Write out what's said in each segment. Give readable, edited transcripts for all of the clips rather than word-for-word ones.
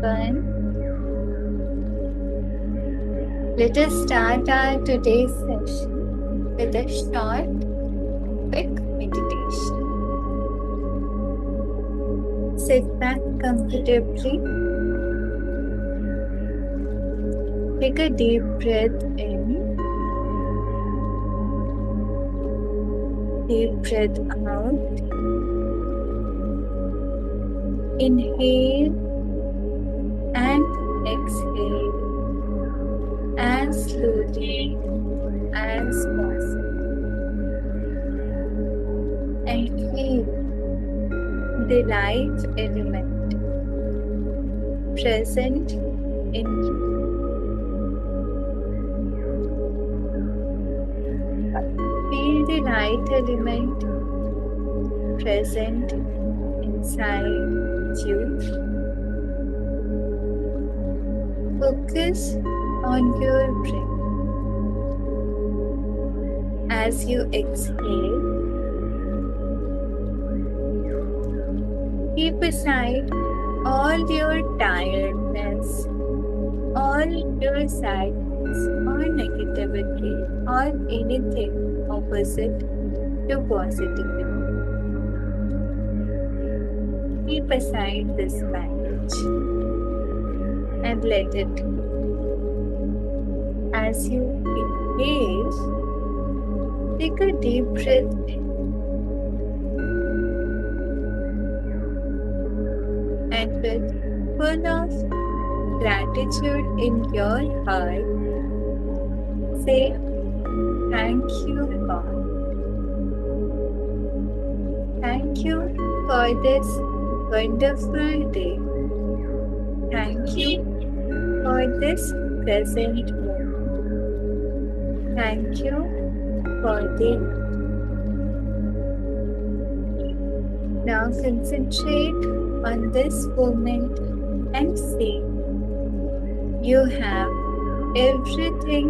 everyone. Let us start our today's session with a short, quick meditation. Sit back comfortably. Take a deep breath in. Deep breath out. Inhale and exhale as slowly as possible. And feel the life element present in you. Feel the light element present inside you. Focus on your breath. As you exhale, keep aside all your tiredness, all your sadness or negativity or anything opposite to positivity. Keep aside this baggage and let it go. As you inhale, take a deep breath in and with full of gratitude in your heart, say, "Thank you, God. Thank you for this wonderful day. Thank you for this present moment. Thank you for the Now concentrate on this moment and say, you have everything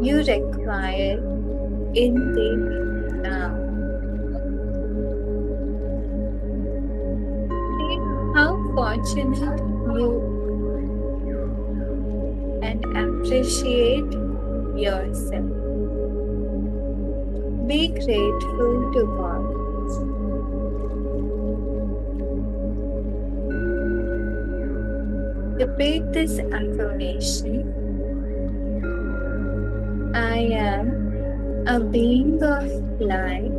you require in the now. See how fortunate you are and appreciate yourself. Be grateful to God. Repeat this affirmation. I am a being of light.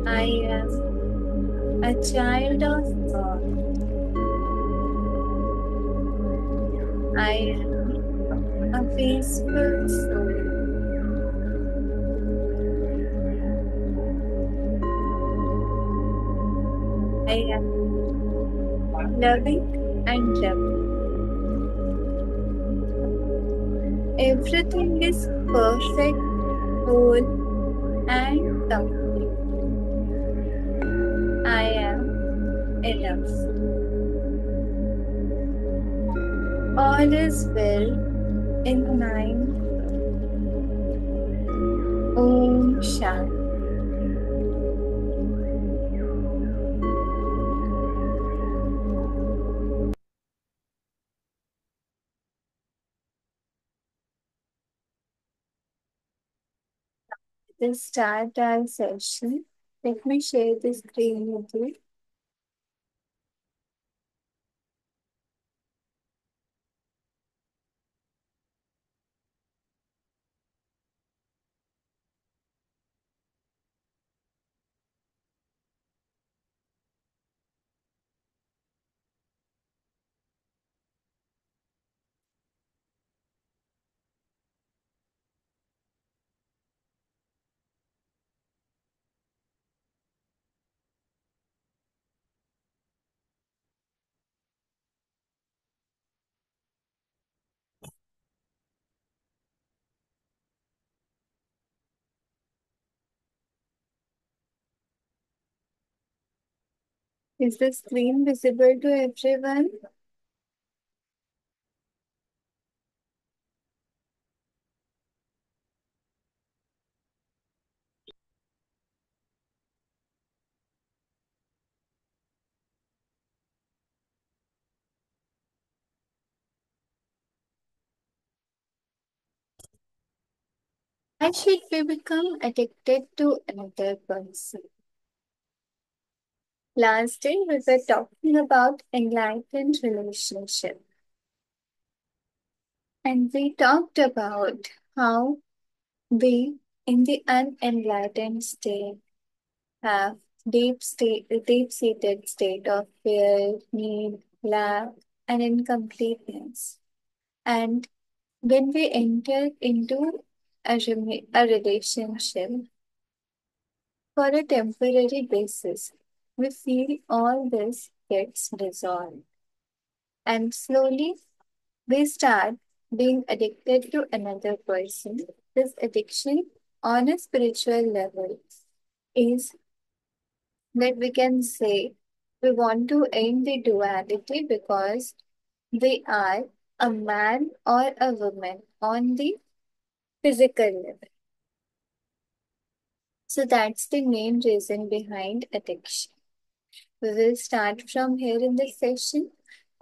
I am a child of God. I am a peaceful soul. I am loving and loving. Everything is perfect, whole, and complete. I am enough. All is well in mind. Om Shanti. Let's start our session. Let me share the screen with you. Is the screen visible to everyone? Why should we become addicted to another person? Last day we were talking about enlightened relationship, and we talked about how we in the unenlightened state have deep-seated state of fear, need, lack, and incompleteness. And when we enter into a relationship for a temporary basis, we feel all this gets dissolved. And slowly we start being addicted to another person. This addiction on a spiritual level is that we can say we want to end the duality because we are a man or a woman on the physical level. So that's the main reason behind addiction. We will start from here in this session.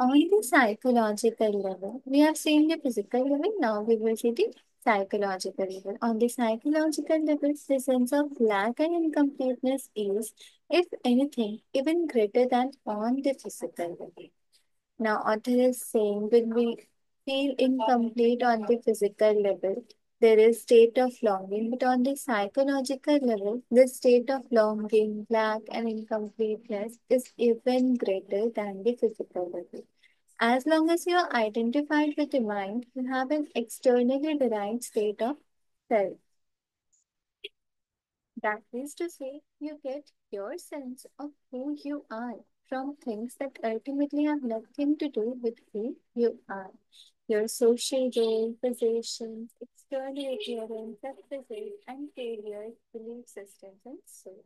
On the psychological level, we have seen the physical level, now we will see the psychological level. On the psychological level, the sense of lack and incompleteness is, if anything, even greater than on the physical level. Now, author is saying when we feel incomplete on the physical level, there is state of longing, but on the psychological level, the state of longing, lack, and incompleteness is even greater than the physical level. As long as you are identified with the mind, you have an externally derived state of self. That is to say, you get your sense of who you are from things that ultimately have nothing to do with who you are. Your social role, possessions, external appearance, successes, and failures, belief systems, and so on.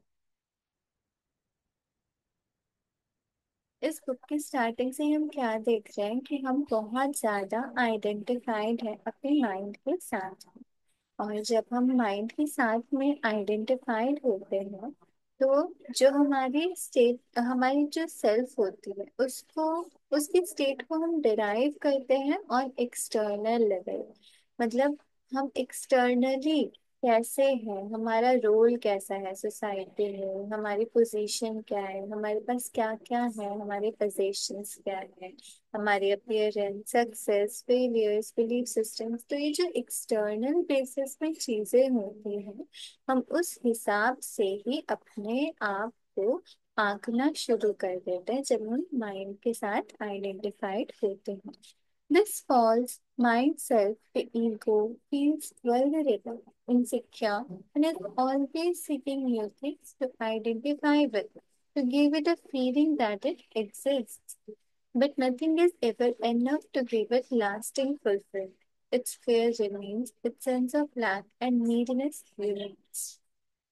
इस book की starting से ही हम क्या देख रहे हैं कि हम बहुत ज्यादा आइडेंटिफाइड है अपने माइंड के साथ। और जब हम माइंड के साथ में आइडेंटिफाइड होते हैं तो जो हमारी जो सेल्फ होती है उसको उसकी स्टेट को हम डिराइव करते हैं और एक्सटर्नल लेवल, मतलब हम एक्सटर्नली कैसे हैं, हमारा रोल कैसा है सोसाइटी में, हमारी पोजीशन क्या है, हमारे पास क्या क्या है, हमारे पोजेशंस क्या है, हमारे appearance, success, failures, belief systems. तो ये जो एक्सटर्नल बेसिस में चीजें होती हैं, हम उस हिसाब से ही अपने आप को आंकना शुरू कर देते हैं जब हम माइंड के साथ आइडेंटिफाइड होते हैं। This false mind self, the ego, feels vulnerable, insecure, and is always seeking new things to identify with, to give it a feeling that it exists. But nothing is ever enough to give it lasting fulfillment. Its fear remains, its sense of lack and neediness remains.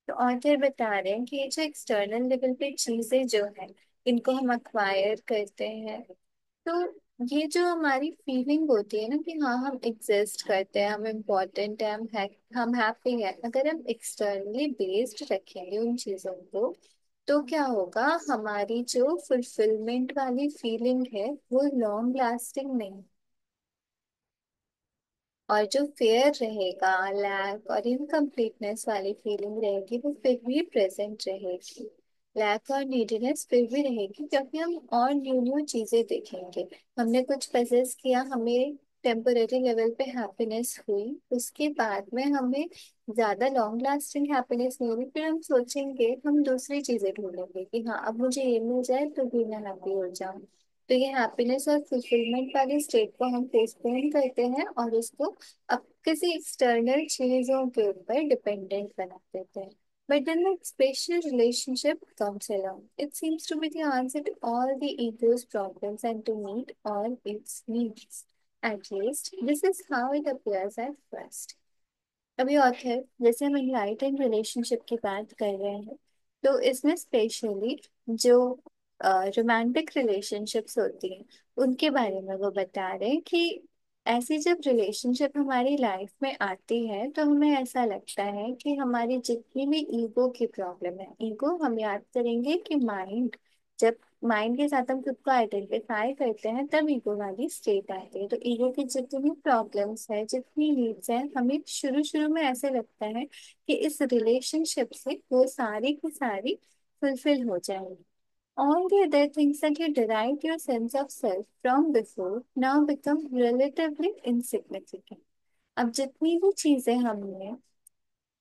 तो author बता रहे हैं कि ये जो external level पे चीजें जो है इनको हम अक्वायर करते हैं, तो ये जो हमारी फीलिंग होती है ना कि हाँ हम एग्जिस्ट करते हैं, हम इम्पोर्टेंट है, हम हैप्पी है, अगर हम एक्सटर्नली बेस्ड रखेंगे उन चीजों को तो क्या होगा, हमारी जो फुलफिलमेंट वाली फीलिंग है वो लॉन्ग लास्टिंग नहीं, और जो फेयर रहेगा, लैक और इनकम्प्लीटनेस वाली फीलिंग रहेगी वो फिर भी प्रेजेंट रहेगी। लैक और नीडीनेस फिर भी रहेगी क्योंकि हम और न्यू न्यू चीजें देखेंगे। हमने कुछ पजेस किया, हमें टेम्पररी लेवल पे हैप्पीनेस हुई, उसके बाद में हमें ज्यादा लॉन्ग लास्टिंग हैप्पीनेस नहीं हुई, फिर हम सोचेंगे, हम दूसरी चीजें ढूंढेंगे कि हाँ अब मुझे ये मिल जाए तो भी मैं हैप्पी हो जाऊं। तो ये हैप्पीनेस और फुलफिलमेंट वाली स्टेट को हम पोस्टपोन करते हैं और उसको अब किसी एक्सटर्नल चीजों के ऊपर डिपेंडेंट बना देते हैं। But then the special relationship comes along. It seems to be the answer to all the ego's problems and to meet all its needs. At least, this is how it appears at first. अभी author जैसे हम enlightened relationship की बात कर रहे हैं तो इसमें स्पेशली जो रोमांटिक रिलेशनशिप्स होती हैं उनके बारे में वो बता रहे हैं कि ऐसी जब रिलेशनशिप हमारी लाइफ में आती है तो हमें ऐसा लगता है कि हमारी जितनी भी ईगो की प्रॉब्लम है, ईगो हम याद करेंगे कि माइंड जब माइंड के साथ हम खुद को आइडेंटिफाई करते हैं तब ईगो वाली स्टेट आती है। तो ईगो की जितनी प्रॉब्लम्स है, जितनी नीड्स है, हमें शुरू शुरू में ऐसे लगता है कि इस रिलेशनशिप से वो सारी की सारी फुलफिल हो जाएगी। All the other things that you derived your sense of self from before now become relatively insignificant. अब जितनी भी चीजें हमने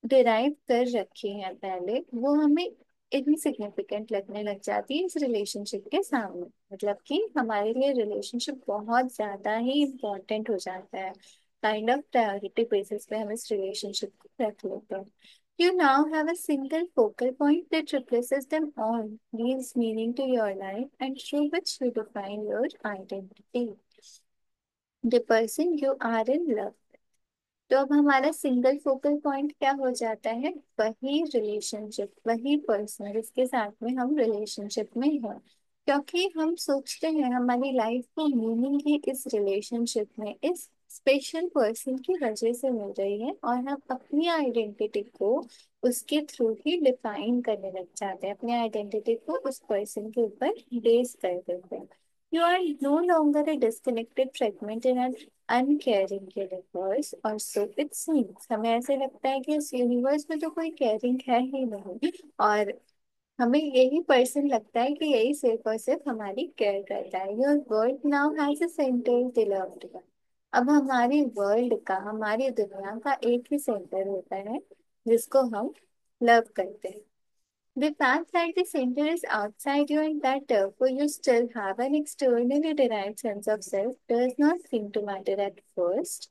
डिराइव कर रखी हैं पहले, वो हमें इनसिग्निफिकेंट लगने लग जाती है इस रिलेशनशिप के सामने। मतलब कि हमारे लिए रिलेशनशिप बहुत ज्यादा ही इम्पोर्टेंट हो जाता है। काइंड ऑफ प्रायोरिटी बेसिस पे हम इस रिलेशनशिप को रख लेते हैं। You now have a single focal point that replaces them all, gives meaning to your life, and through which you define your identity. The person you are in love. तो अब हमारा सिंगल फोकल पॉइंट क्या हो जाता है? वही relationship, वही person जिसके साथ में हम रिलेशनशिप में हैं। क्योंकि हम सोचते हैं हमारी लाइफ को मीनिंग ही इस रिलेशनशिप में, इस स्पेशल पर्सन की वजह से मिल रही है, और हम अपनी आइडेंटिटी को उसके थ्रू ही डिफाइन करने लग जाते हैं, अपनी आइडेंटिटी को उस पर्सन के ऊपर बेस कर देते हैं। You are no longer a disconnected fragment in an uncaring universe, और सो इट सीम्स, हमें ऐसे लगता है कि इस यूनिवर्स में तो कोई केयरिंग है ही नहीं, और हमें यही पर्सन लगता है कि यही सिर्फ और सिर्फ हमारी केयर करता है। Your world now has a centre beloved one. अब हमारी वर्ल्ड का, हमारी दुनिया का एक ही सेंटर होता है जिसको हम लव करते हैं। The fact that the center is outside you and that therefore you still have an externally derived sense of self does not seem to matter at first.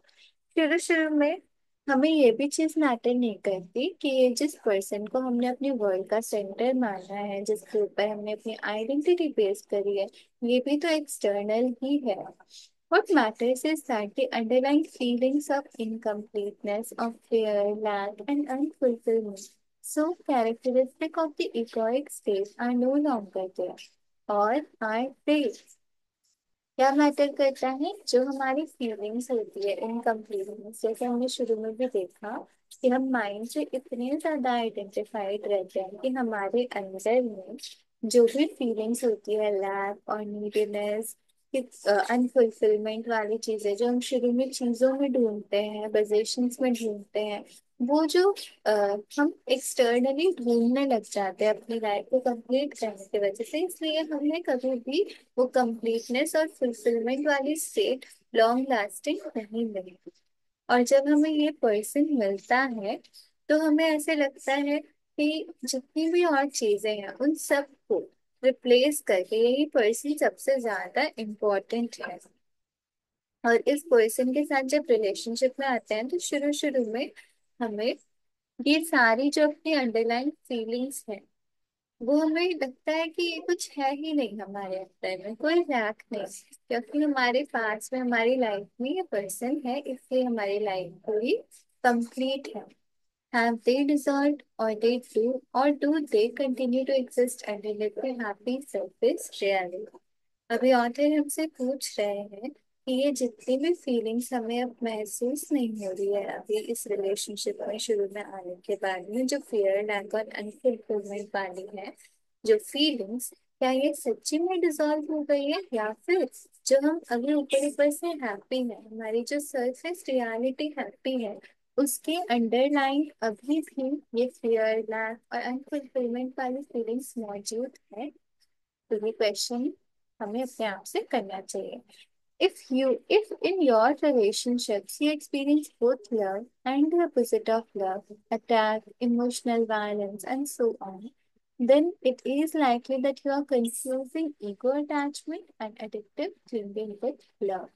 शुरू शुरू में हमें ये भी चीज मैटर नहीं करती कि ये जिस पर्सन को हमने अपनी वर्ल्ड का सेंटर माना है, जिसके ऊपर हमने अपनी आइडेंटिटी बेस करी है, ये भी तो एक्सटर्नल ही है। What matters is that the underlying feelings of incompleteness, of fear, lack, and unfulfillment, so characteristic of the egoic state, are no longer there or are they? क्या मैटर करता है? जो हमारी फीलिंग्स होती है इनकम्प्लीटनेस, जैसे हमने शुरू में भी देखा कि हम माइंड से इतने ज्यादा आइडेंटिफाइड रहते हैं कि हमारे अंदर में जो भी फीलिंग्स होती है, लैक और नीडीनेस, अनफुलफिलमेंट वाली चीजें जो हम शुरू में चीजों में ढूंढते हैं, पोजेशंस में ढूंढते हैं, वो जो अ, हम एक्सटर्नली ढूंढने लग जाते हैं अपनी लाइफ को कंप्लीट करने की वजह से, इसलिए हमने कभी भी वो कंप्लीटनेस और फुलफिलमेंट वाली स्टेट लॉन्ग लास्टिंग नहीं मिलेगी। और जब हमें ये पर्सन मिलता है तो हमें ऐसे लगता है कि जितनी भी और चीजें हैं उन सब को रिप्लेस करके यही पर्सन सबसे ज्यादा इम्पोर्टेंट है। और इस पर्सन के साथ जब रिलेशनशिप में आते हैं तो शुरू शुरू में हमें ये सारी जो अपनी अंडरलाइन फीलिंग्स है, वो हमें लगता है कि ये कुछ है ही नहीं, हमारे अंदर में कोई लैक नहीं, क्योंकि हमारे पास में, हमारी लाइफ में ये पर्सन है, इसलिए हमारी लाइफ पूरी कंप्लीट है। Have they dissolved or they do or do they continue to exist under little happy surface reality? अभी ऑथर हमसे पूछ रहे हैं कि ये जितनी भी फीलिंग्स हमें अब महसूस नहीं हो रही है अभी इस रिलेशनशिप में शुरू में आने के बाद में, जो फियर, लैक और अनफुलफिलमेंट वाली है जो फीलिंग्स, क्या ये सच्ची में डिसॉल्व हो गई है, या फिर जो हम अभी ऊपर ऊपर से हैप्पी है, हमारी जो सरफेस रियलिटी हैप्पी है, उसके अंडरलाइन अभी भी ये फियर, लैक और अनफुलफिलमेंट वाली फीलिंग्स मौजूद है? तो ये क्वेश्चन हमें अपने आप से करना चाहिए। If in your relationships you experience both love and the opposite of love, attack, emotional violence, and so on, then it is likely that you are confusing ego attachment and addictive clinging with love.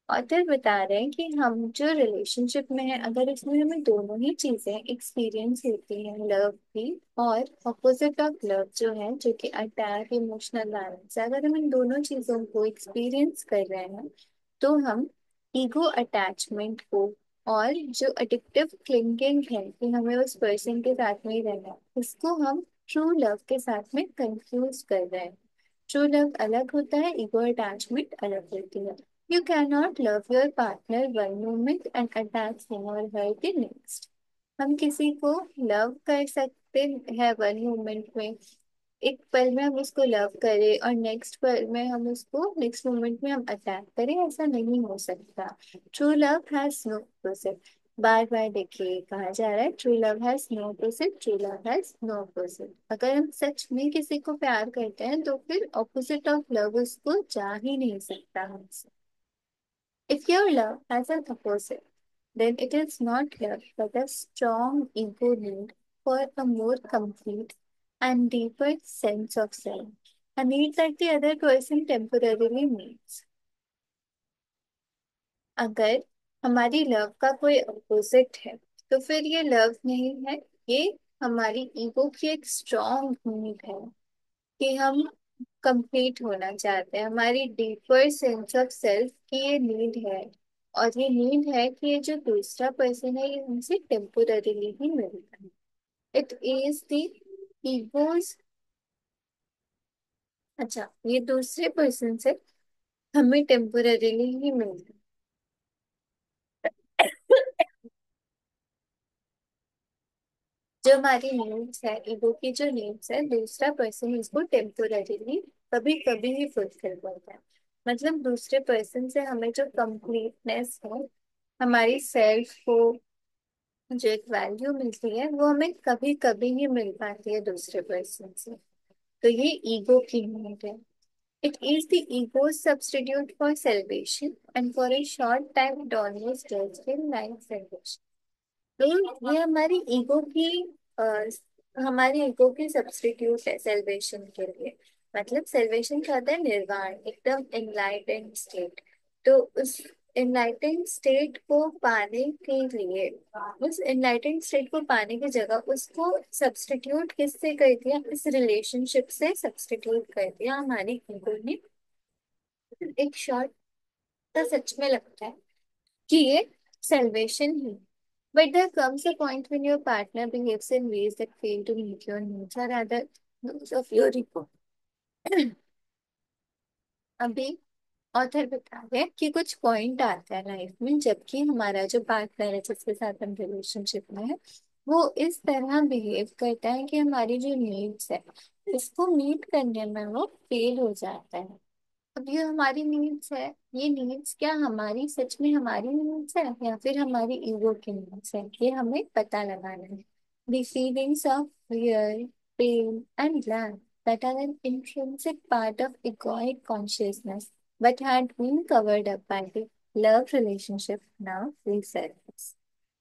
Author बता रहे हैं कि हम जो relationship में है, अगर इसमें हमें दोनों ही चीजें एक्सपीरियंस होती हैं, लव भी और ऑपोजिट ऑफ लव जो है, जो कि अटैक, इमोशनल वायलेंस, अगर हम इन दोनों चीजों को एक्सपीरियंस कर रहे हैं तो हम ईगो अटैचमेंट को और जो एडिक्टिव क्लिंगिंग है कि हमें उस पर्सन के साथ में ही रहना है, इसको हम ट्रू लव के साथ में कंफ्यूज कर रहे हैं। ट्रू लव अलग होता है, ईगो अटैचमेंट अलग होती है। You cannot love your partner one moment and attack him or her the next. हम किसी को लव कर सकते हैं वन मोमेंट में, एक पल में हम उसको लव करें और नेक्स्ट पल में हम उसको, नेक्स्ट मोमेंट में हम अटैक करें, ऐसा नहीं हो सकता। True love has no opposite. बार बार देखिए कहा जा रहा है, true love has no opposite, true love has no opposite. अगर हम सच में किसी को प्यार करते हैं तो फिर ऑपोजिट ऑफ लव उसको जा ही नहीं सकता हमसे। If your love has an opposite, then it is not love but a strong ego need for a more complete and deeper sense of self, a need that the other person temporarily needs. अगर हमारी love का कोई opposite है तो फिर ये love नहीं है, ये हमारी ईगो की एक स्ट्रॉन्ग नीड है कि हम कंप्लीट होना चाहते हैं। हमारी डीपर सेंस ऑफ सेल्फ की ये नीड है, और ये नीड है कि ये जो दूसरा पर्सन है ये हमसे टेम्पोररीली ही मिलता है। इट इज द ईगोज, अच्छा ये दूसरे पर्सन से हमें टेम्पोररीली ही मिलता है। जो हमारी नीड्स है, ईगो की जो नीड्स है, दूसरा पर्सन उसको टेम्पोररीली कभी कभी ही फुलफिल करता है। मतलब दूसरे पर्सन से हमें जो कंप्लीटनेस है, हमारी सेल्फ को जो एक वैल्यू मिलती है, वो हमें कभी कभी ही मिल पाती है दूसरे पर्सन से। तो ये ईगो की नीड है। It is the ego substitute for celebration and for a short time it almost does in life celebration. तो ये अ, हमारी ईगो की सब्स्टिट्यूट है सेल्वेशन के लिए। मतलब सेल्वेशन क्या होता है? निर्वाण, एकदम एनलाइटेंड स्टेट। तो उस एनलाइटेंड स्टेट को पाने के लिए, उस एनलाइटेंड स्टेट को पाने की जगह उसको सब्स्टिट्यूट किससे कर दिया? इस रिलेशनशिप से सब्स्टिट्यूट कर दिया हमारी ईगो ने। एक शॉर्ट, तो सच में लगता है कि ये salvation he. But there comes a point when your partner behaves in ways that fail to meet your needs or rather those of your ego. अभी ऑथर बता रहे हैं कि कुछ पॉइंट आता है लाइफ में जबकि हमारा जो पार्टनर है जिसके साथ हम रिलेशनशिप में है, वो इस तरह बिहेव करता है कि हमारी जो नीड्स है इसको मीट करने में वो फेल हो जाता है। अब ये हमारी नीड्स है, ये नीड्स क्या हमारी सच में हमारी नीड्स है या फिर हमारी ईगो की नीड्स है, ये हमें पता लगाना है। The feelings of fear, pain, and love that are an intrinsic part of egoic consciousness but had been covered up by the love relationship now resurface।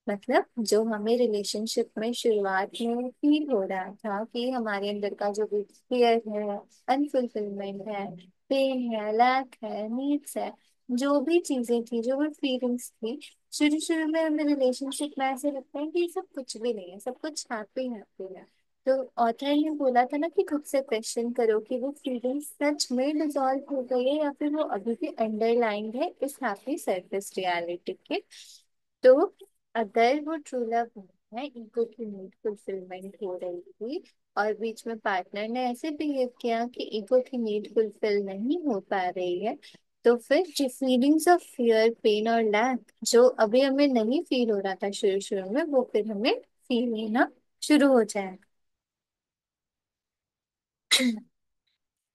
मतलब जो हमें रिलेशनशिप में शुरुआत में फील हो रहा था कि हमारे अंदर का जो भी फियर है, अनफुलफिलमेंट है, पेन है, लैक है, नीड्स है, जो भी चीजें थी, जो भी फीलिंग्स थी, शुरू शुरू में हमें रिलेशनशिप में ऐसे लगता है कि ये सब कुछ भी नहीं है, सब कुछ हैप्पी हैप्पी है। तो ऑथर ने बोला था ना कि खुद से क्वेश्चन करो कि वो फीलिंग्स सच में डिसॉल्व हो गई है या फिर वो अभी भी अंडरलाइंग है इस हैप्पी सरफेस रियलिटी के। तो अगर वो ट्रू लव नहीं है, ईगो की नीड फुलफिलमेंट हो रही थी और बीच में पार्टनर ने ऐसे बिहेव किया कि ईगो की नीड फुलफिल नहीं हो पा रही है, तो फिर जो फीलिंग्स ऑफ फियर, पेन और लैक जो अभी हमें नहीं फील हो रहा था शुरू शुरू में, वो फिर हमें फील होना शुरू हो जाएगा।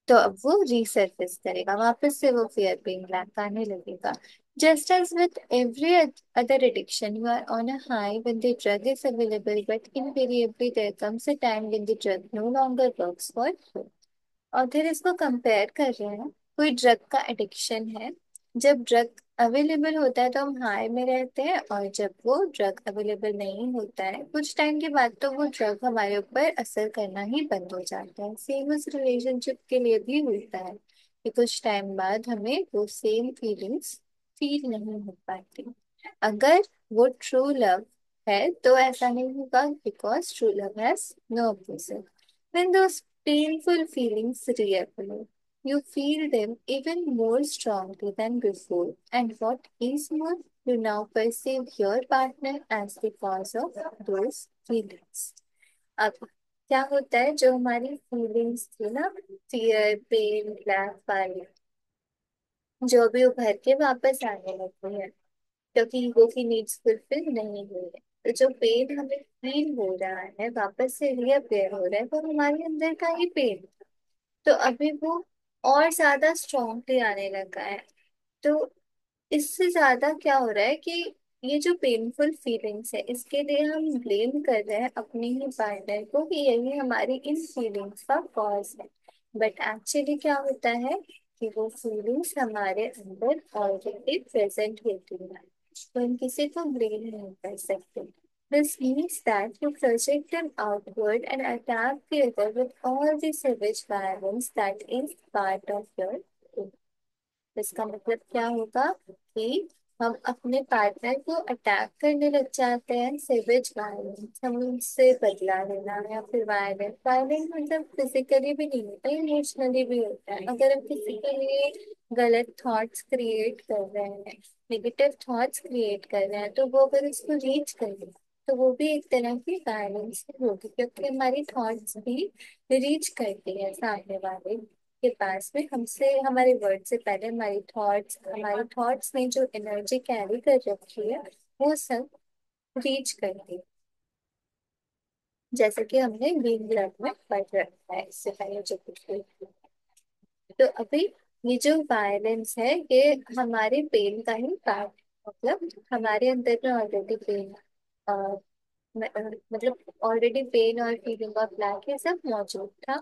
तो अब वो रीसर्फेस करेगा, वापस से वो फियर, पेन, लैक आने लगेगा। Just as with every other addiction, you are on a high when the drug is available, but invariably there comes a time when the drug no longer works for you। और फिर इसको compare कर रहे हैं, कोई drug का addiction है। जब ड्रग अवेलेबल होता है तो हम हाई में रहते हैं, और जब वो ड्रग अवेलेबल नहीं होता है कुछ टाइम के बाद तो वो ड्रग हमारे ऊपर असर करना ही बंद हो जाता है। सेम उस रिलेशनशिप के लिए भी होता है कि कुछ टाइम बाद हमें वो सेम फीलिंग्स फील नहीं हो पाती। अगर वो ट्रू लव है तो ऐसा नहीं होगा, because true love has no opposite. When those painful feelings reappear, you feel them even more strongly than before, and what is more, you now perceive your partner as the cause of those feelings। अब क्या होता है, जो हमारी feelings थी ना, fear, pen, black वाली, जो भी उभर के वापस आने लगती है क्योंकि ईगो की नीड्स फुलफिल नहीं हुई है। तो जो पेन हमें फील हो रहा है, वापस से रिअपेयर हो रहा है, वो हमारे अंदर का ही पेन। तो अभी वो और ज्यादा स्ट्रांगली आने लगा है। तो इससे ज्यादा क्या हो रहा है कि ये जो पेनफुल फीलिंग्स है इसके लिए हम ब्लेम कर रहे हैं अपने ही पार्टनर को कि यही हमारी इन फीलिंग्स का कॉज है। बट एक्चुअली क्या होता है कि वो फीलिंग्स हमारे अंदर ऑलरेडी प्रेजेंट होती है, तो हम किसी को ब्लेम नहीं कर सकते। This means that you project them outward and attack the other with all the savage violence that is part of your इसका मतलब क्या होगा कि हम अपने पार्टनर को अटैक करने लग जाते हैं, सेवेज वायलेंस, हम उनसे बदला लेना या फिर वायलेंस। वायलेंस मतलब फिजिकली भी नहीं होता, इमोशनली भी होता है। अगर हम किसी के लिए गलत थॉट्स क्रिएट कर रहे हैं, नेगेटिव थॉट्स क्रिएट कर रहे हैं, तो वो अगर उसको रीच करें तो वो भी एक तरह की वायलेंस होगी, क्योंकि हमारी थॉट्स भी रीच करती है सामने वाले के पास में। हमसे हमारे वर्ड से पहले हमारी थॉट्स में जो एनर्जी कैरी कर रखी है वो सब रीच करती है, जैसे कि हमने ग्रीन क्लब में पढ़ रखा है इससे पहले जो कुछ भी। तो अभी ये जो वायलेंस है ये हमारे पेन का ही पार्ट, मतलब हमारे अंदर में ऑलरेडी पेन, मतलब ऑलरेडी पेन और फीलिंग ऑफ लैक ये सब मौजूद था।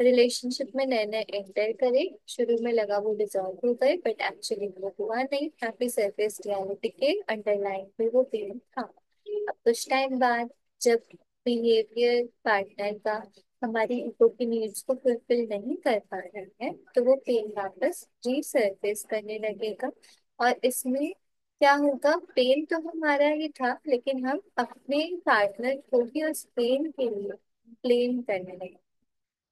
रिलेशनशिप में नए नए एंटर करे, शुरू में लगा वो डिजॉल्व हो गए, बट एक्चुअली वो हुआ नहीं। काफी सरफेस रियलिटी के अंडरलाइन में वो पेन था। अब कुछ टाइम बाद जब बिहेवियर पार्टनर का हमारी ईगो की नीड्स को फुलफिल नहीं कर पा रहे हैं, तो वो पेन वापस रीसर्फेस करने लगेगा। और इसमें क्या होगा, पेन तो हमारा ही था लेकिन हम अपने पार्टनर को ही उस पेन के लिए ब्लेम करने लगे।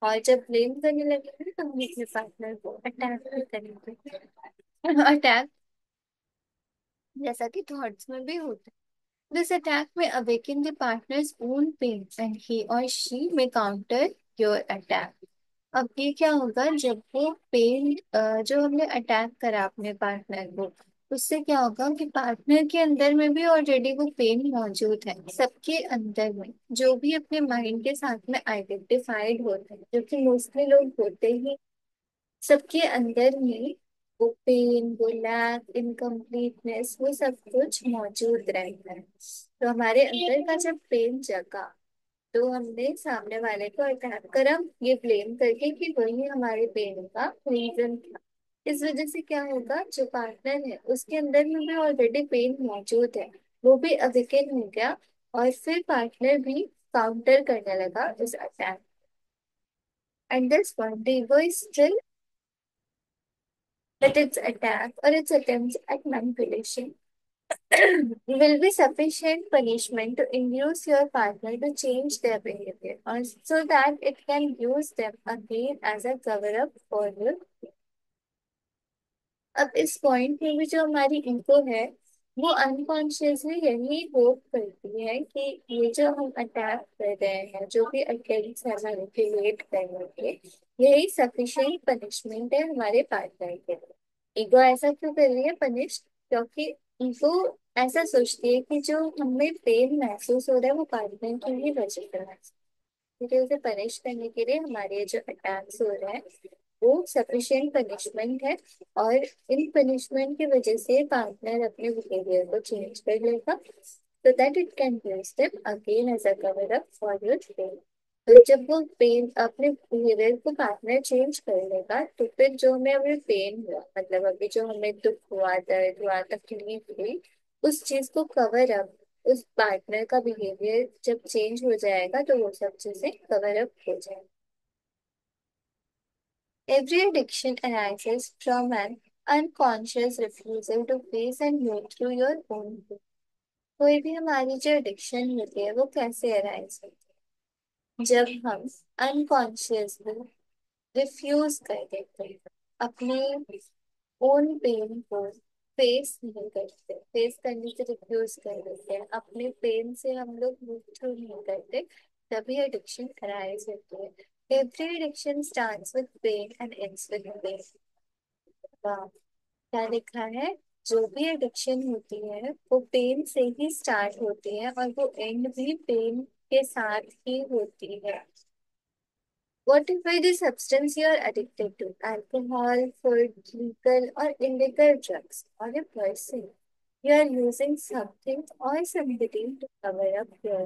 और जब ब्लेम करने लगेंगे तो हम अपने पार्टनर को अटैक भी करेंगे। अटैक जैसा कि थॉट्स में भी होता है। दिस अटैक में awaken the partner's own pain and he और शी में काउंटर योर अटैक। अब ये क्या होगा, जब वो पेन जो हमने अटैक करा अपने पार्टनर को, उससे क्या होगा कि पार्टनर के अंदर में भी ऑलरेडी वो पेन मौजूद है। सबके अंदर में जो भी अपने माइंड के साथ में आइडेंटिफाइड होते हैं, जो कि मोस्टली लोग होते ही, सबके अंदर में वो पेन, वो लैक, इनकम्प्लीटनेस, वो सब कुछ मौजूद रहता है। तो हमारे अंदर का जब पेन जगा तो हमने सामने वाले को अटैक करा, ये ब्लेम करके कि वही हमारे पेन का रीजन था। इस वजह से क्या होगा, जो पार्टनर है उसके अंदर में भी ऑलरेडी पेन मौजूद है, वो भी अवेकन हो गया। और फिर पार्टनर भी काउंटर करने लगा उस attack. And this one the ego is still that its attack or its attempts at manipulation will be sufficient punishment to induce your partner to change their behavior, or so that it can use them again as a cover up for you। अब इस point में भी जो हमारी इनको है वो unconsciously यही होप करती है कि ये जो हम अटैक कर रहे हैं, जो भी अटेम्प्ट्स है मैनिपुलेट करने के, यही सफिशिएंट पनिशमेंट है हमारे पार्टनर के लिए। ईगो ऐसा क्यों कर रही है पनिश, क्योंकि ईगो ऐसा सोचती है कि जो हमें पेन महसूस हो रहा है वो पार्टनर की ही वजह से है। ठीक है, उसे पनिश करने के लिए हमारे ये जो अटैक्स हो रहे हैं वो सफिशिएंट पनिशमेंट है। और इन पनिशमेंट की वजह से पार्टनर अपने बिहेवियर को चेंज कर लेगा, so that it can use them again as a cover up for your pain। तो जब वो पेन अपने बिहेवियर को पार्टनर चेंज कर लेगा तो फिर जो हमें अभी पेन हुआ, मतलब अभी जो हमें दुख हुआ, दर्द हुआ, तकलीफ हुई, उस चीज को कवर अप, उस पार्टनर का बिहेवियर जब चेंज हो जाएगा तो वो सब चीजें कवर अप हो जाएंगी। Every addiction arises from an unconscious refusal to face and move through your own pain। कोई भी हमारी जो एडिक्शन होती है वो कैसे अराइज होती है, जब हम अनकॉन्शियसली रिफ्यूज कर देते हैं अपने ओन पेन को, फेस नहीं करते, फेस करने से रिफ्यूज कर देते हैं, अपने पेन से हम लोग मूव थ्रू नहीं करते, तभी एडिक्शन अराइज होती है। Every addiction starts with pain and ends with pain. वाह, क्या लिखा है, जो भी एडिक्शन होती है वो पेन से ही स्टार्ट होती है और वो एंड भी पेन के साथ ही होती है। Whatever the substance you are addicted to, alcohol, food, legal or illegal drugs, or a person, you are using something or somebody to cover up your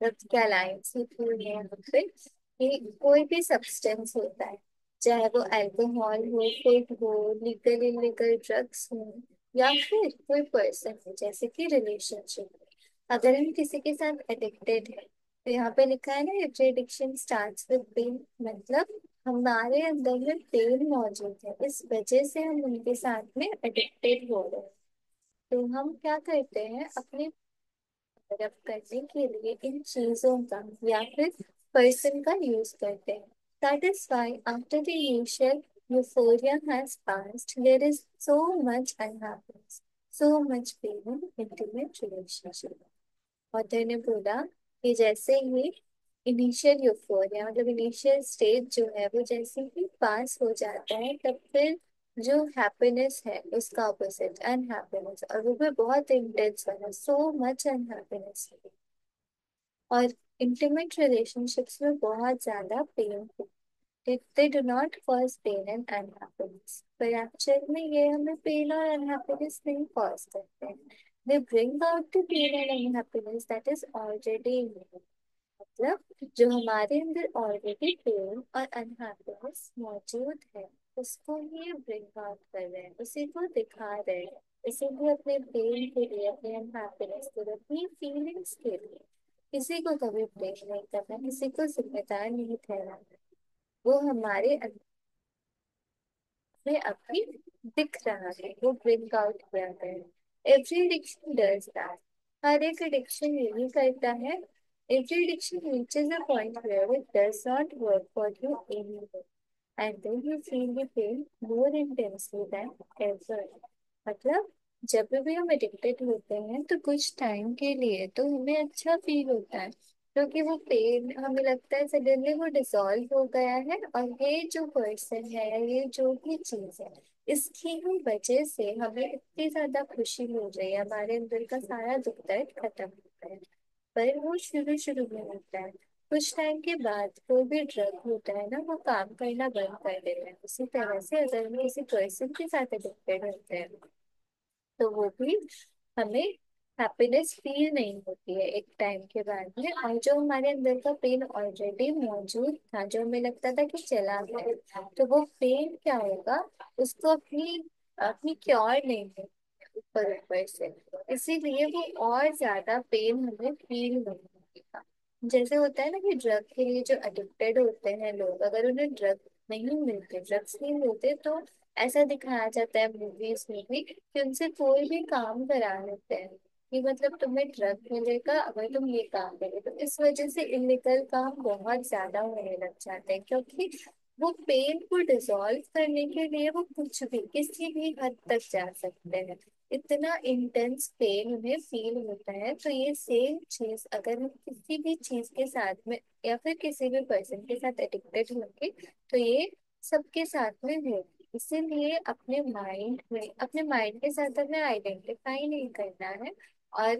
मतलब क्या लाइन से थी है यहाँ पे कि कोई भी सब्सटेंस होता है, चाहे वो अल्कोहल हो, फूड हो, लीगल इलीगल ड्रग्स हो, या फिर कोई पर्सन हो, जैसे कि रिलेशनशिप। अगर हम किसी के साथ एडिक्टेड है तो यहाँ पे लिखा है ना, every addiction starts with pain, मतलब हमारे अंदर में पेन मौजूद है, इस वजह से हम उनके साथ में एडिक्टेड हो रहे हैं। तो हम क्या करते हैं, अपने डेवलप करने के लिए इन चीजों का या फिर पर्सन का यूज करते हैं। That is why after the initial euphoria has passed, there is so much unhappiness, so much pain in intimate relationship। Author ने बोला कि जैसे ही इनिशियल यूफोरिया मतलब इनिशियल स्टेज जो है वो जैसे ही पास हो जाता है, तब फिर जो हैप्पीनेस है उसका ऑपोजिट अनहैप्पीनेस, और वो भी बहुत इंटेंस वाला, सो मच अनहैप्पीनेस। और इंटीमेट रिलेशनशिप्स में बहुत ज्यादा pain, they do not cause pain and unhappiness, पर एक्चुअल में ये हमें पेन और अनहैप्पीनेस नहीं कॉज करते हैं। they bring out the pain and unhappiness that is already in you। मतलब जो हमारे अंदर ऑलरेडी पेन और अनहैप्पीनेस मौजूद है, उसको ही ब्रिंग आउट कर रहे हैं, उसी को दिखा रहे हैं। इसीलिए अपने पेन के लिए, अपने अनहैप्पीनेस के लिए, अपनी फीलिंग्स के लिए किसी को कभी ब्लेम नहीं करना, किसी को जिम्मेदार नहीं ठहराना। वो हमारे अंदर में अभी दिख रहा है, वो ब्रिंग आउट किया गया है। एवरी एडिक्शन डज दैट, हर एक एडिक्शन यही करता है। Every addiction reaches a point where it does not work for you anymore, and then you feel the pain more intensely than ever. मतलब जब भी हम एडिक्टेड होते हैं तो कुछ टाइम के लिए तो हमें अच्छा फील होता है, क्योंकि वो पेन हमें लगता है सडनली वो डिसॉल्व हो गया है, और ये जो पर्सन है, ये जो भी चीज है, इसकी ही वजह से हमें इतनी ज्यादा खुशी मिल रही है, हमारे अंदर का सारा दुख दर्द खत्म होता है। पर वो शुरू शुरू में होता है, कुछ टाइम के बाद कोई भी ड्रग होता है ना, वो काम करना बंद कर देता है। उसी तरह से अगर हम किसी पर्सन के साथ एडिक्टेड होते हैं तो वो भी हमें हैप्पीनेस फील नहीं होती है एक टाइम के बाद में। और जो हमारे अंदर का पेन ऑलरेडी मौजूद था, जो हमें लगता था कि चला गया, तो वो पेन क्या होगा, उसको अपनी अपनी क्योर नहीं होगी ऊपर ऊपर से, इसीलिए वो और ज्यादा पेन हमें फील नहीं होगा। जैसे होता है ना कि ड्रग के लिए जो एडिक्टेड होते हैं लोग, अगर उन्हें ड्रग नहीं मिलते, ड्रग्स नहीं मिलते, तो ऐसा दिखाया जाता है मूवीज में भी कि उनसे कोई भी काम करा लेते हैं, कि मतलब तुम्हें ड्रग मिलेगा अगर तुम ये काम करोगे। तो इस वजह से इलीगल काम बहुत ज्यादा होने लग जाते हैं, क्योंकि वो पेन को डिसॉल्व करने के लिए वो कुछ भी किसी भी हद तक जा सकते हैं, इतना इंटेंस पेन उन्हें फील होता है। तो ये सेम चीज अगर हम किसी भी चीज के साथ में या फिर किसी भी पर्सन के साथ एडिक्टेड होंगे तो ये सबके साथ में होगी। इसीलिए अपने माइंड के साथ हमें आइडेंटिफाई नहीं करना है, और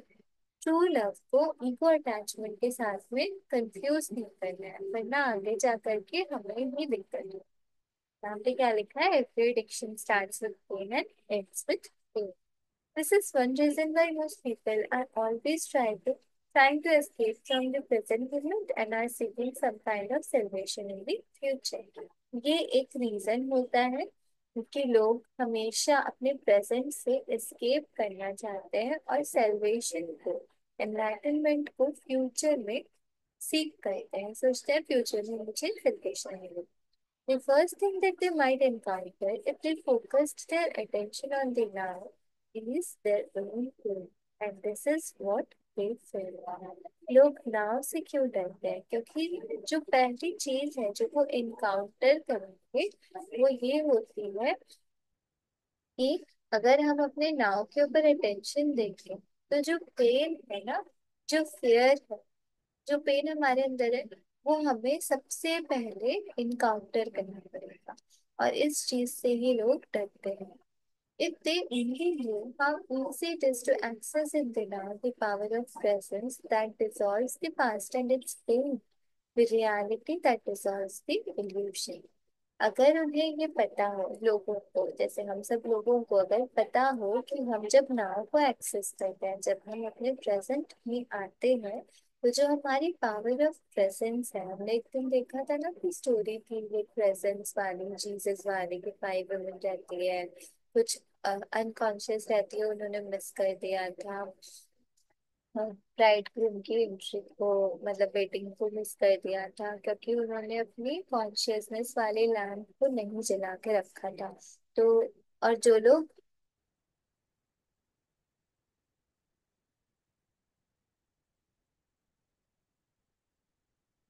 ट्रू लव को ईगो अटैचमेंट के साथ में कंफ्यूज नहीं करना है, वरना आगे जा करके हमें ही दिक्कत होगी। यहाँ पे क्या लिखा है, every addiction starts with pain and ends with pain. This is one reason why most people are always trying to escape from the present moment and are seeking some kind of salvation in the future। ये एक reason होता है कि लोग हमेशा अपने present से escape करना चाहते हैं और सेल्वेशन को, एनलाइटनमेंट को फ्यूचर में सीख करते हैं, सोचते हैं फ्यूचर में मुझे salvation मिलेगी। The first thing that they might encounter if they focused their attention on the now is their own pain, and this is what they feel। लोग नाव से क्यों डरते हैं, क्योंकि जो पहली चीज है जो वो इनकाउंटर करेंगे वो ये होती है कि अगर हम अपने नाव के ऊपर अटेंशन देखें तो जो पेन है ना, जो फियर है, जो पेन हमारे अंदर है, वो हमें सबसे पहले इनकाउंटर करना पड़ेगा, और इस चीज से ही लोग डरते हैं। If they only knew how easy it is to access in the now the power of presence that dissolves the past and its pain, the reality that dissolves the illusion. अगर उन्हें ये पता हो, लोगों को, जैसे हम सब लोगों को अगर पता हो कि हम जब नाव को एक्सेस करते हैं, जब हम अपने प्रेजेंट में आते हैं, तो जो हमारी पावर ऑफ प्रेजेंस है, हमने एक दिन देखा था ना कि स्टोरी थी ये प्रेजेंस वाली, जीसस वाली, की 5 वुमेन रहती है, कुछ अनकॉन्शियस रहती है, उन्होंने मिस कर दिया था ब्राइड ग्रूम की एंट्री को, मतलब वेडिंग को मिस कर दिया था क्योंकि उन्होंने अपनी कॉन्शियसनेस वाले लैम्प को नहीं जला के रखा था। तो और जो लोग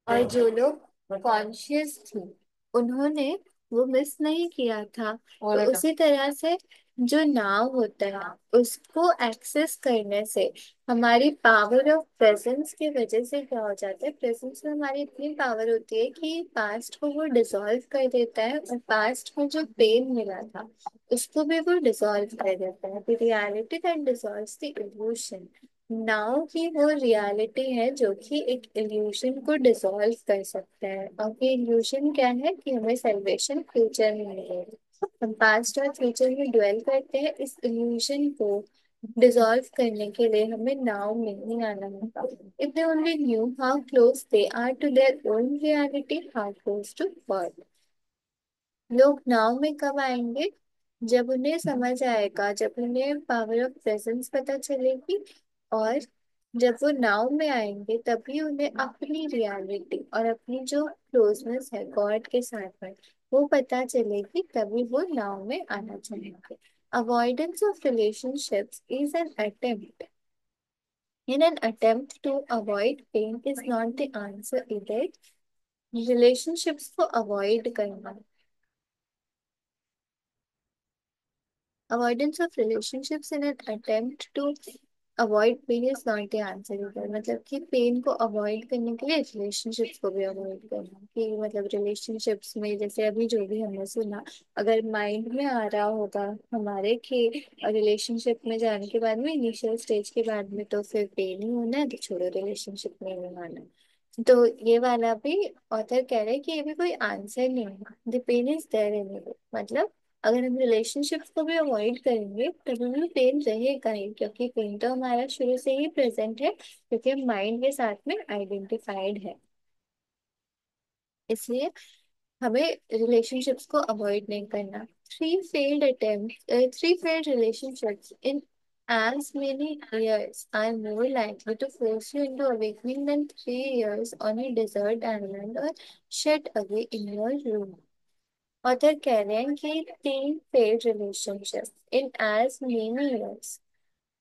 और जो लोग कॉन्शियस थी, उन्होंने वो मिस नहीं किया था। तो उसी तरह से जो नाव होता है, उसको एक्सेस करने से हमारी पावर ऑफ प्रेजेंस की वजह से क्या हो जाता है, प्रेजेंस में हमारी इतनी पावर होती है कि पास्ट को वो डिसॉल्व कर देता है, और पास्ट में जो पेन मिला था उसको भी वो डिसॉल्व कर देता है। The reality that dissolves the evolution, now की वो रियलिटी है जो कि एक इल्यूशन को डिसॉल्व कर सकता है। और ये इल्यूशन क्या है कि हमें सेल्वेशन फ्यूचर में मिलेगी। हम पास्ट और फ्यूचर में ड्वेल करते हैं, इस इल्यूशन को डिसॉल्व करने के लिए हमें नाव में ही आना होगा। If they only knew how close they are to their own reality, how close to God. लोग नाव में कब आएंगे, जब उन्हें समझ आएगा, जब उन्हें पावर ऑफ प्रेजेंस पता चलेगी, और जब वो नाव में आएंगे तभी उन्हें अपनी रियलिटी और अपनी जो क्लोजनेस है गॉड के साथ में वो पता चलेगी, तभी वो नाव में आना चाहेंगे। Avoidance of relationships is an attempt, in an attempt to avoid pain is not the answer either। Relationships को अवॉइड करना, avoidance of relationships in an attempt to avoid pain is not the answer either। मतलब कि pen को avoid करने के लिए relationships को भी अवॉइड करना, कि मतलब रिलेशनशिप्स में जैसे अभी जो भी हमने सुना, अगर माइंड में आ रहा होगा हमारे कि रिलेशनशिप में जाने के बाद में, इनिशियल स्टेज के बाद में तो फिर पेन ही होना है, तो छोड़ो, रिलेशनशिप में नहीं आना। तो ये वाला भी ऑथर कह रहे हैं कि ये भी कोई आंसर नहीं है, the pain is there anyway. मतलब अगर हम रिलेशनशिप्स को भी अवॉइड करेंगे तभी भी पेन रहेगा ही, क्योंकि पेन तो हमारा शुरू से ही प्रेजेंट है, क्योंकि हम माइंड के साथ में आइडेंटिफाइड है। इसलिए हमें रिलेशनशिप्स को अवॉइड नहीं करना। Three failed relationships in as many years are more likely to force you into awakening than 3 years on a desert island or shut away in your room। Author कह रहे हैं कि 3 failed relationships in as many years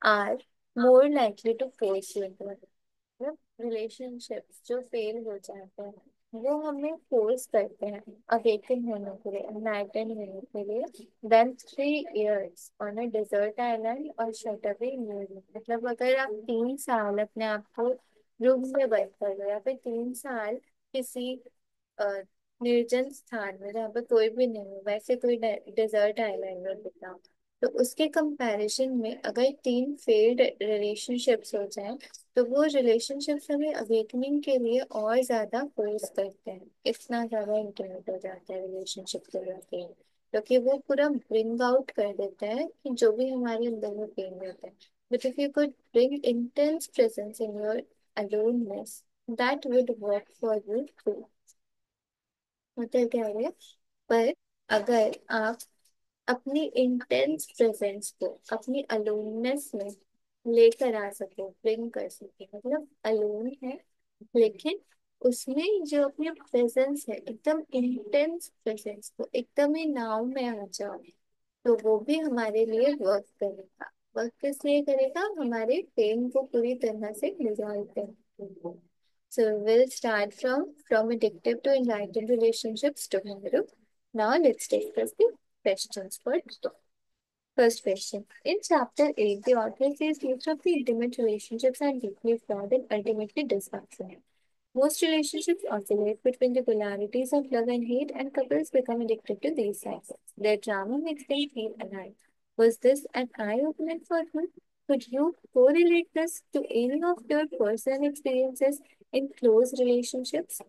are more likely to force you into, मतलब relationships जो fail हो जाते हैं वो हमें फोर्स करते हैं अवेकन होने के लिए, एनलाइटन होने के लिए, then 3 years on a desert island और शट अवे न्यू। मतलब अगर आप 3 साल अपने आप को रूम में बंद कर लो, या फिर 3 साल किसी अ, निर्जन स्थान में जहाँ पे कोई भी नहीं हो, वैसे कोई डेजर्ट आइलैंड में बिताओ, तो उसके कंपैरिजन में अगर 3 फेल्ड रिलेशनशिप्स हो जाएं, तो वो रिलेशनशिप्स हमें अवेकनिंग के लिए और ज्यादा फोर्स करते हैं, इतना ज्यादा इंटीमेट हो जाता है रिलेशनशिप के लिए, क्योंकि वो पूरा ब्रिंग आउट कर देता है कि जो भी हमारे अंदर में पेन रहता है। But if you could bring intense presence in your aloneness, that would work for you too. मतलब क्या है, पर अगर आप अपनी इंटेंस प्रेजेंस को अपनी अलोननेस में लेकर आ सको, ब्रिंग कर सके, मतलब अलोन है लेकिन उसमें जो अपनी प्रेजेंस है एकदम इंटेंस प्रेजेंस को एकदम ही नाव में आ जाओ, तो वो भी हमारे लिए वर्क करेगा। वर्क किस लिए करेगा, हमारे पेन को पूरी तरह से डिजॉल्व करेगा। So we'll start from addictive to enlightened relationships tomorrow. Now let's discuss the questions for today. First question. In chapter 8, the author says most of the intimate relationships are deeply flawed and ultimately dysfunctional. Most relationships oscillate between the polarities of love and hate, and couples become addicted to these cycles. Their drama makes them feel alive. Was this an eye opener for you? Could you correlate this to any of your personal experiences in close relationships?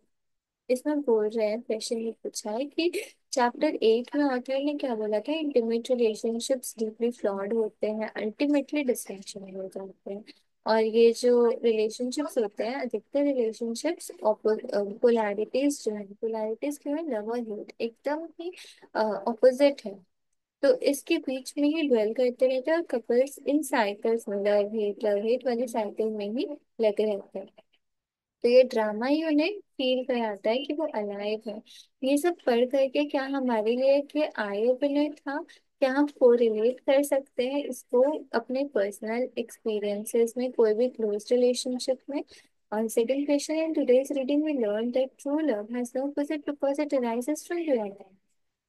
इसमें बोल रहे हैं, question ये पूछा है कि chapter 8 में author ने क्या बोला था, इंटीमेट रिलेशनशिप्स डीपली फ्लॉड होते हैं, अल्टीमेटली डिस्फंक्शनल हो जाते हैं। और ये जो रिलेशनशिप्स होते हैं, अधिकतर रिलेशनशिप्स पोलैरिटीज जो है, पोलैरिटीज क्यों है, लव और हेट एकदम ही ऑपोजिट है। तो इसके बीच में ही ड्वेल करते रहते हैं, और कपल्स इन साइकिल्स में, लव हेट वाले साइकिल में ही लगे रहते हैं। तो ये ड्रामा ही उन्हें फील कराता है कि वो अलाइव है। ये सब पढ़ करके क्या हमारे लिए कि आए ओपनर था, क्या हम को रिलेट कर सकते हैं इसको अपने पर्सनल एक्सपीरियंसेस में, कोई भी क्लोज रिलेशनशिप में। और second question, in today's reading we learn that true love has no opposite because it arises from reality.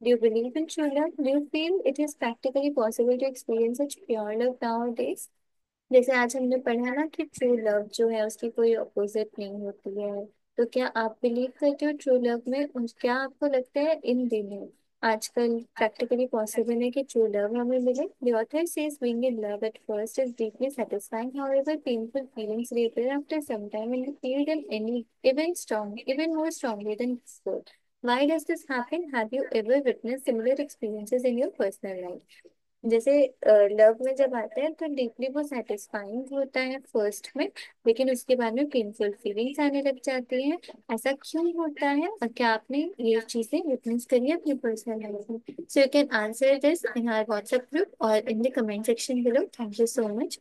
Do you believe in true love? Do you feel it is practically possible to experience such pure love nowadays? जैसे आज हमने पढ़ा ना कि true love जो है उसकी कोई अपोजिट नहीं होती है। तो क्या आप बिलीव करते हो ट्रू लव में, और क्या आपको लगता है इन दिनों आजकल प्रैक्टिकली पॉसिबल है कि ट्रू लव हमें मिले? The author says being in love at first is deeply satisfying. However, painful feelings reappear after some time and you feel them even more strongly than before. Why does this happen? Have you ever witnessed similar experiences in your personal life? जैसे love में जब आते हैं तो deeply वो satisfying होता है first में, लेकिन उसके बाद में पेनफुल फीलिंग्स आने लग जाती हैं। ऐसा क्यों होता है, और क्या आपने ये चीजें विटनेस करी है अपनी पर्सनल लाइफ में? So you can answer this in our WhatsApp group और in the comment section below. Thank you so much.